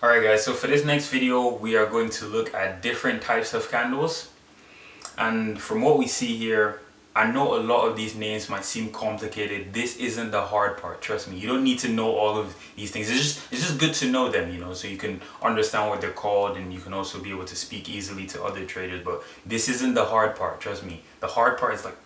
Alright guys, so for this next video we are going to look at different types of candles, and from what we see here, I know a lot of these names might seem complicated. This isn't the hard part, trust me. You don't need to know all of these things. It's just good to know them, you know, so you can understand what they're called and you can also be able to speak easily to other traders. But this isn't the hard part, trust me. The hard part is like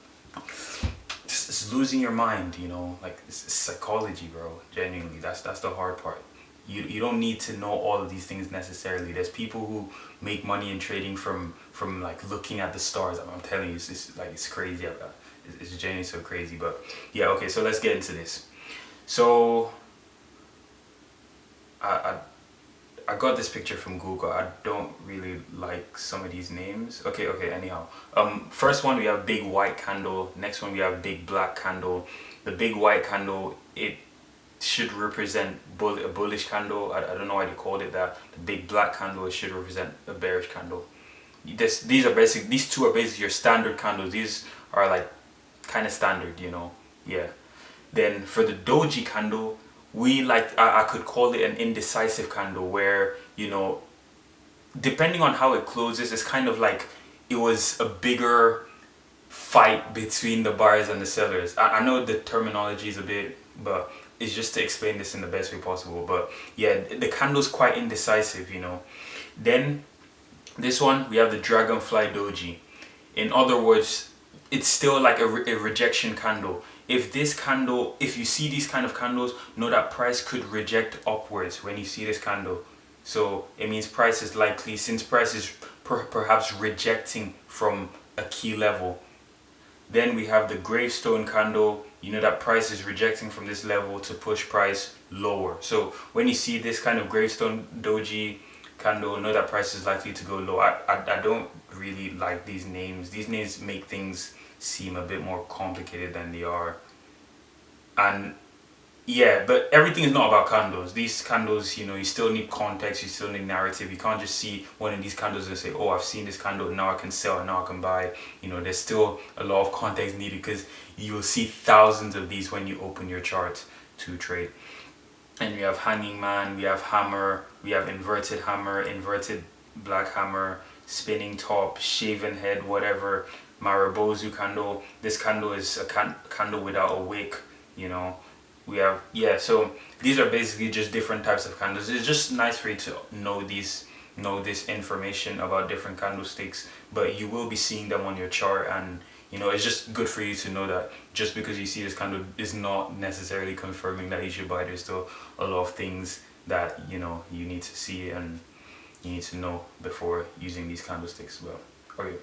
just losing your mind, you know, like it's psychology, bro. Genuinely, that's the hard part. You don't need to know all of these things necessarily. There's people who make money in trading from like looking at the stars. I'm telling you, it's crazy. It's genuinely so crazy. But yeah, okay, so let's get into this. So I got this picture from Google. I don't really like some of these names. Okay, anyhow. First one we have big white candle. Next one we have big black candle. The big white candle, it should represent a bullish candle. I don't know why they called it that. The big black candle, it should represent a bearish candle. These two are basically your standard candles. These are like kind of standard, you know. Yeah. Then for the doji candle, I could call it an indecisive candle, where, you know, depending on how it closes, it's kind of like it was a bigger fight between the buyers and the sellers. I know the terminology is a bit, but it's just to explain this in the best way possible. But yeah, the candle's quite indecisive, you know. Then this one, we have the dragonfly doji. In other words, it's still like a rejection candle. If you see these kind of candles, know that price could reject upwards when you see this candle. So it means price is likely, since price is perhaps rejecting from a key level. Then we have the gravestone candle. You know that price is rejecting from this level to push price lower. So when you see this kind of gravestone doji candle, know that price is likely to go low. I don't really like these names. These names make things seem a bit more complicated than they are. And yeah, but everything is not about candles. These candles, you know, you still need context, you still need narrative. You can't just see one of these candles and say, oh, I've seen this candle, now I can sell, now I can buy. You know, there's still a lot of context needed, because you will see thousands of these when you open your chart to trade. And we have hanging man, we have hammer, we have inverted hammer, inverted black hammer, spinning top, shaven head, whatever, Marubozu candle. This candle is a candle without a wick, you know. We have, yeah, so these are basically just different types of candles. It's just nice for you to know this information about different candlesticks, but you will be seeing them on your chart, and you know, it's just good for you to know that just because you see this candle is not necessarily confirming that you should buy. There's still a lot of things that, you know, you need to see and you need to know before using these candlesticks. Well, okay.